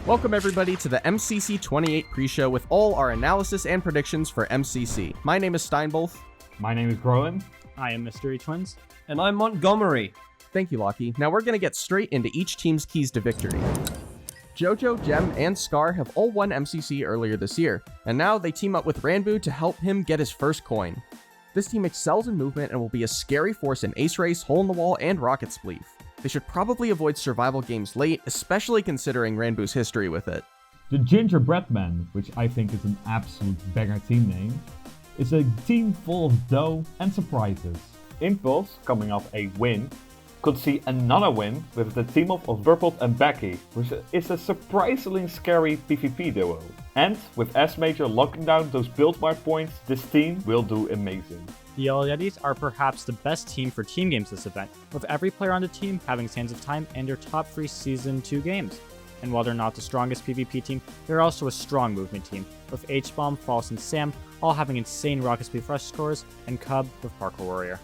Welcome everybody to the MCC 28 pre-show with all our analysis and predictions for MCC. My name is Stein. My name is Groen. I am Mystery Twins. And I'm Montgomery. Thank you, Lockie. Now we're going to get straight into each team's keys to victory. Jojo, Gem, and Scar have all won MCC earlier this year, and now they team up with Ranboo to help him get his first coin. This team excels in movement and will be a scary force in Ace Race, Hole in the Wall, and Rocket Spleef. They should probably avoid survival games late, especially considering Ranboo's history with it. The Gingerbread Man, which I think is an absolute banger team name, is a team full of dough and surprises. Impulse, coming off a win, could see another win with the team up of Purple and Becky, which is a surprisingly scary PvP duo. And with S-Major locking down those build bar points, this team will do amazing. The Yellow Yetis are perhaps the best team for team games this event, with every player on the team having Sands of Time and their top 3 Season 2 games. And while they're not the strongest PvP team, they're also a strong movement team, with H-Bomb, False, and Sam all having insane Rocket Spleef rush scores, and Cub with Parkour Warrior.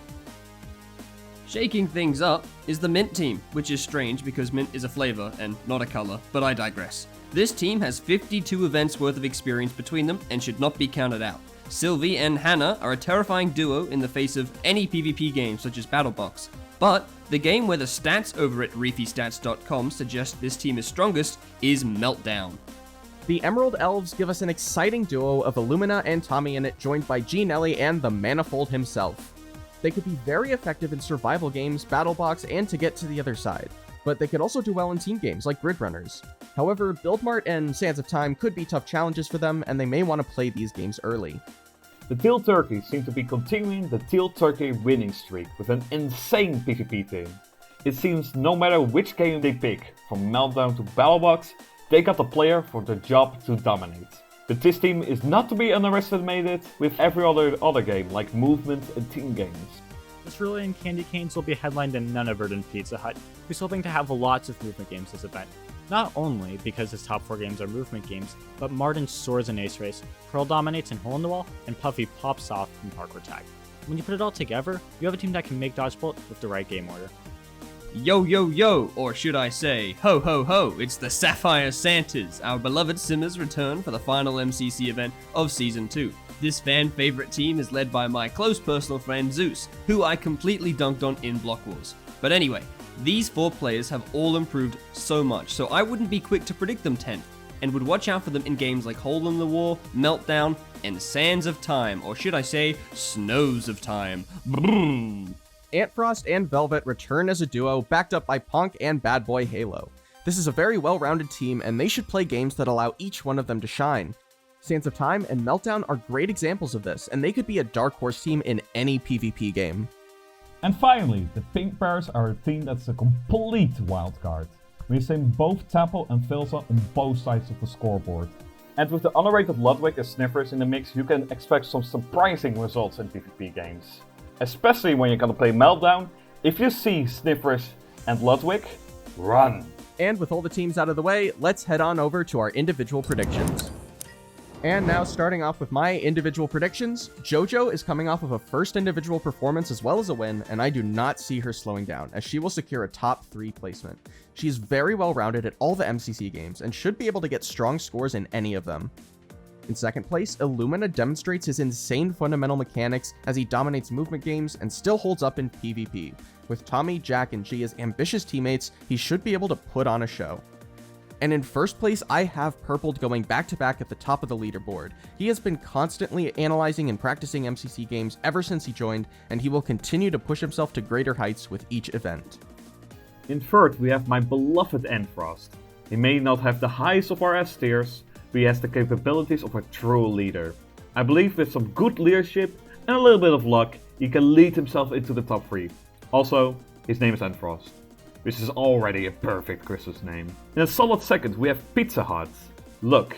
Shaking things up is the Mint team, which is strange because mint is a flavor and not a color, but I digress. This team has 52 events worth of experience between them and should not be counted out. Sylvie and Hannah are a terrifying duo in the face of any PvP game such as Battlebox. But the game where the stats over at reefystats.com suggest this team is strongest is Meltdown. The Emerald Elves give us an exciting duo of Illumina and Tommyinnit joined by G Nelly and the Manifold himself. They could be very effective in survival games, Battlebox, and to get to the other side, but they could also do well in team games like Grid Runners. However, Buildmart and Sands of Time could be tough challenges for them, and they may want to play these games early. The Teal Turkeys seem to be continuing the Teal Turkey winning streak with an insane PvP team. It seems no matter which game they pick, from Meltdown to Battlebox, they got the player for the job to dominate. But this team is not to be underestimated with every other game, like movement and team games. This Cerulean Candy Canes will be headlined in Nunavut and Pizza Hut, who's hoping to have lots of movement games this event. Not only because his top 4 games are movement games, but Martin soars in Ace Race, Pearl dominates in Hole in the Wall, and Puffy pops off in Parkour Tag. When you put it all together, you have a team that can make Dodgebolt with the right game order. Yo yo yo, or should I say, ho ho ho, it's the Sapphire Santas, our beloved Simmers return for the final MCC event of Season 2. This fan favorite team is led by my close personal friend Zeus, who I completely dunked on in Block Wars. But anyway, these 4 players have all improved so much, so I wouldn't be quick to predict them 10th, and would watch out for them in games like Hole in the Wall, Meltdown, and Sands of Time, or should I say, Snows of Time. Brrrr. Antfrost and Velvet return as a duo, backed up by Ponk and Bad Boy Halo. This is a very well-rounded team, and they should play games that allow each one of them to shine. Sands of Time and Meltdown are great examples of this, and they could be a dark horse team in any PvP game. And finally, the Pink Bears are a team that's a complete wildcard. We've seen both Tempo and Philza on both sides of the scoreboard. And with the underrated Ludwig and Sniffers in the mix, you can expect some surprising results in PvP games. Especially when you're gonna play Meltdown, if you see Sniffers and Ludwig, run! And with all the teams out of the way, let's head on over to our individual predictions. And now starting off with my individual predictions, JoJo is coming off of a first individual performance as well as a win, and I do not see her slowing down, as she will secure a top 3 placement. She is very well rounded at all the MCC games, and should be able to get strong scores in any of them. In second place, Illumina demonstrates his insane fundamental mechanics as he dominates movement games and still holds up in PvP. With Tommy, Jack, and G as ambitious teammates, he should be able to put on a show. And in first place, I have Purpled going back-to-back at the top of the leaderboard. He has been constantly analyzing and practicing MCC games ever since he joined, and he will continue to push himself to greater heights with each event. In third, we have my beloved Antfrost. He may not have the highest of our S tiers, but he has the capabilities of a true leader. I believe with some good leadership and a little bit of luck, he can lead himself into the top 3. Also, his name is Antfrost, which is already a perfect Christmas name. In a solid second, we have Pizza Hut. Look,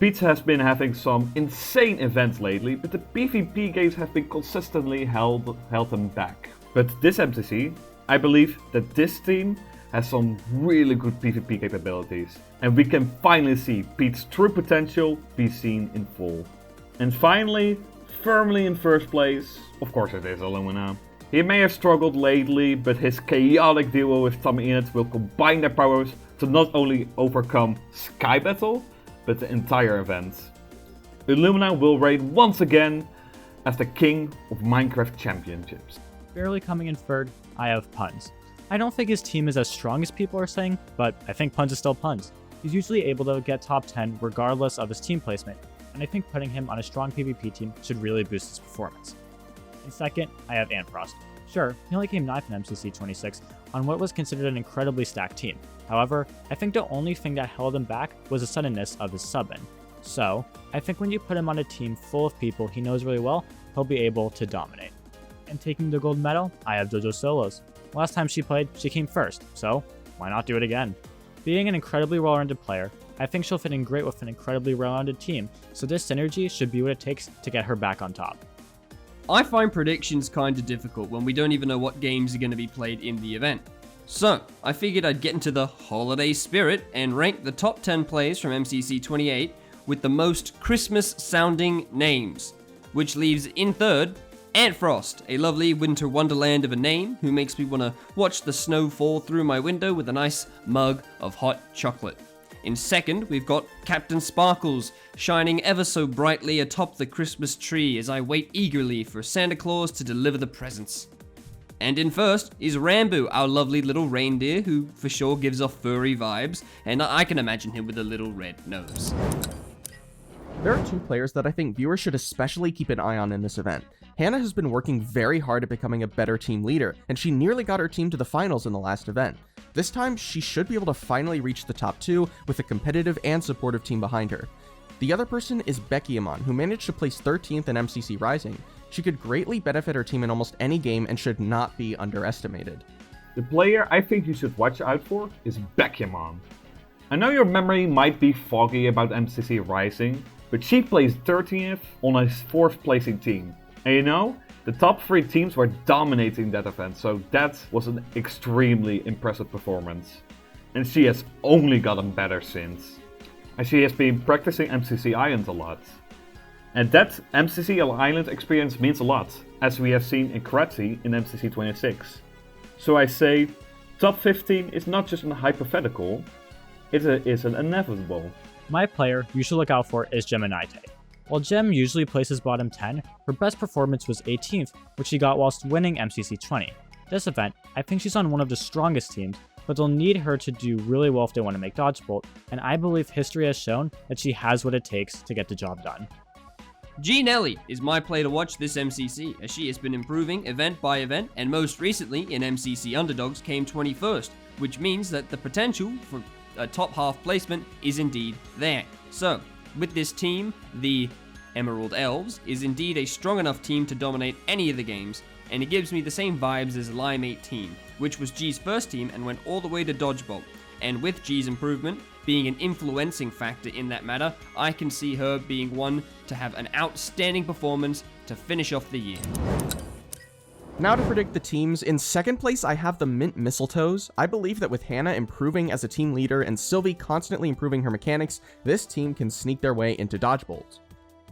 Pizza has been having some insane events lately, but the PvP games have been consistently held them back. But this MCC, I believe that this team has some really good PvP capabilities, and we can finally see Pete's true potential be seen in full. And finally, firmly in first place, of course it is Illumina. He may have struggled lately, but his chaotic duo with Tommyinnit will combine their powers to not only overcome Sky Battle, but the entire event. Illumina will reign once again as the king of Minecraft championships. Barely coming in third, I have Punz. I don't think his team is as strong as people are saying, but I think Punz is still Punz. He's usually able to get top 10 regardless of his team placement, and I think putting him on a strong PvP team should really boost his performance. In second, I have Antfrost. Sure, he only came 9th in MCC 26 on what was considered an incredibly stacked team. However, I think the only thing that held him back was the suddenness of his sub-in. So, I think when you put him on a team full of people he knows really well, he'll be able to dominate. And taking the gold medal, I have jojosolos. Last time she played, she came first, so why not do it again? Being an incredibly well-rounded player, I think she'll fit in great with an incredibly well-rounded team, so this synergy should be what it takes to get her back on top. I find predictions kinda difficult when we don't even know what games are going to be played in the event. So, I figured I'd get into the holiday spirit and rank the top 10 players from MCC 28 with the most Christmas-sounding names, which leaves in third, Antfrost, a lovely winter wonderland of a name who makes me want to watch the snow fall through my window with a nice mug of hot chocolate. In second, we've got Captain Sparkles, shining ever so brightly atop the Christmas tree as I wait eagerly for Santa Claus to deliver the presents. And in first is Rambo, our lovely little reindeer who for sure gives off furry vibes, and I can imagine him with a little red nose. There are two players that I think viewers should especially keep an eye on in this event. Hannah has been working very hard at becoming a better team leader, and she nearly got her team to the finals in the last event. This time, she should be able to finally reach the top 2 with a competitive and supportive team behind her. The other person is Tommyinnit, who managed to place 13th in MCC Rising. She could greatly benefit her team in almost any game and should not be underestimated. The player I think you should watch out for is Tommyinnit. I know your memory might be foggy about MCC Rising, but she placed 13th on a 4th placing team. And you know, the top 3 teams were dominating that event, so that was an extremely impressive performance. And she has only gotten better since. And she has been practicing MCC Island a lot. And that MCC Island experience means a lot, as we have seen in Kratzy in MCC 26. So I say, top 15 is not just a hypothetical, it is an inevitable. My player you should look out for is Tommyinnit. While Gem usually places bottom 10, her best performance was 18th, which she got whilst winning MCC 20. This event, I think she's on one of the strongest teams, but they'll need her to do really well if they want to make Dodgebolt, and I believe history has shown that she has what it takes to get the job done. G Nelly is my play to watch this MCC, as she has been improving event by event, and most recently in MCC Underdogs came 21st, which means that the potential for a top half placement is indeed there. So, with this team, the Emerald Elves is indeed a strong enough team to dominate any of the games, and it gives me the same vibes as Lime 18, which was G's first team and went all the way to Dodgebolt. And with G's improvement being an influencing factor in that matter, I can see her being one to have an outstanding performance to finish off the year. Now to predict the teams, in second place I have the Mint Mistletoes. I believe that with Hannah improving as a team leader and Sylvie constantly improving her mechanics, this team can sneak their way into Dodgebolt.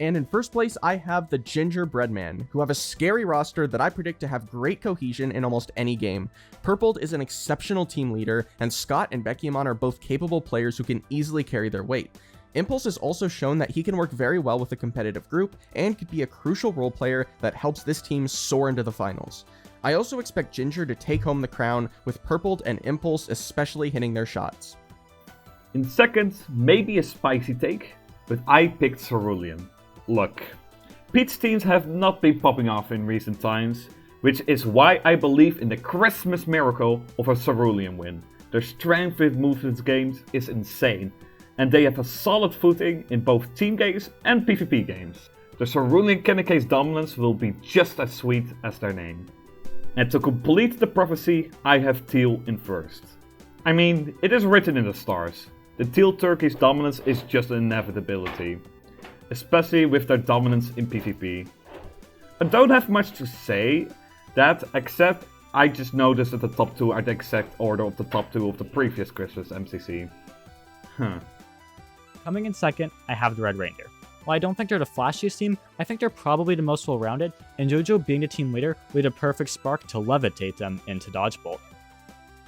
And in first place I have the Gingerbread Man, who have a scary roster that I predict to have great cohesion in almost any game. Purpled is an exceptional team leader, and Scott and Tommyinnit are both capable players who can easily carry their weight. Impulse has also shown that he can work very well with a competitive group and could be a crucial role player that helps this team soar into the finals. I also expect Ginger to take home the crown, with Purpled and Impulse especially hitting their shots. In second, maybe a spicy take, but I picked Cerulean. Look, Pete's teams have not been popping off in recent times, which is why I believe in the Christmas miracle of a Cerulean win. Their strength with movement games is insane, and they have a solid footing in both team games and PvP games. The Cerulean cannon case dominance will be just as sweet as their name. And to complete the prophecy, I have Teal in first. I mean, it is written in the stars. The Teal Turkey's dominance is just an inevitability, especially with their dominance in PvP. I don't have much to say that, except I just noticed that the top 2 are the exact order of the top 2 of the previous Christmas MCC. Coming in second, I have the Red Reindeer. While I don't think they're the flashiest team, I think they're probably the most well-rounded, and JoJo being the team leader will be the perfect spark to levitate them into Dodgebolt.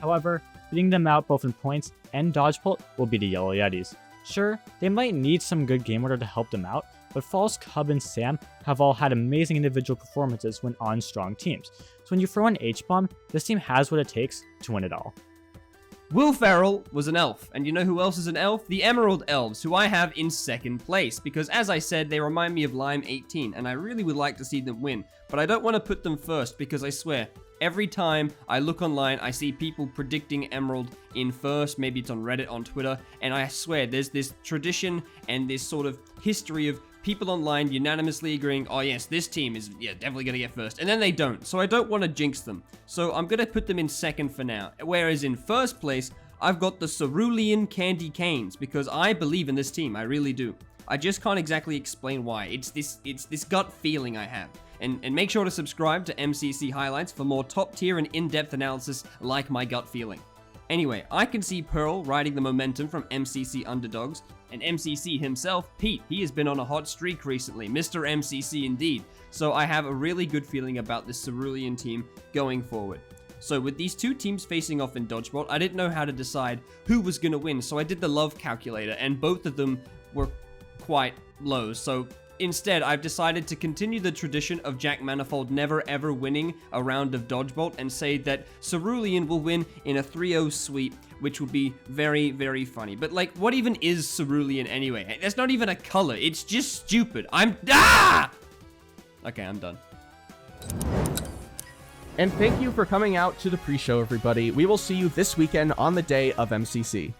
However, beating them out both in points and dodge pull will be the Yellow Yetis. Sure, they might need some good game order to help them out, but False Cub and Sam have all had amazing individual performances when on strong teams, so when you throw an H-bomb, this team has what it takes to win it all. Will Ferrell was an elf, and you know who else is an elf? The Emerald Elves, who I have in second place, because as I said, they remind me of Lime 18, and I really would like to see them win, but I don't want to put them first, because I swear, every time I look online, I see people predicting Emerald in first, maybe it's on Reddit, on Twitter, and I swear, there's this tradition and this sort of history of people online unanimously agreeing, oh yes, this team is definitely going to get first, and then they don't, so I don't want to jinx them. So I'm going to put them in second for now, whereas in first place, I've got the Cerulean Candy Canes, because I believe in this team, I really do. I just can't exactly explain why, it's this gut feeling I have. And make sure to subscribe to MCC Highlights for more top tier and in-depth analysis like my gut feeling. Anyway, I can see Pearl riding the momentum from MCC underdogs, and MCC himself, Pete, he has been on a hot streak recently, Mr. MCC indeed, so I have a really good feeling about this Cerulean team going forward. So with these two teams facing off in Dodgeball, I didn't know how to decide who was going to win, so I did the love calculator, and both of them were quite low, so instead, I've decided to continue the tradition of Jack Manifold never ever winning a round of Dodgeball and say that Cerulean will win in a 3-0 sweep, which will be very, very funny. But like, what even is Cerulean anyway? That's not even a color, it's just stupid. Okay, I'm done. And thank you for coming out to the pre-show, everybody. We will see you this weekend on the day of MCC.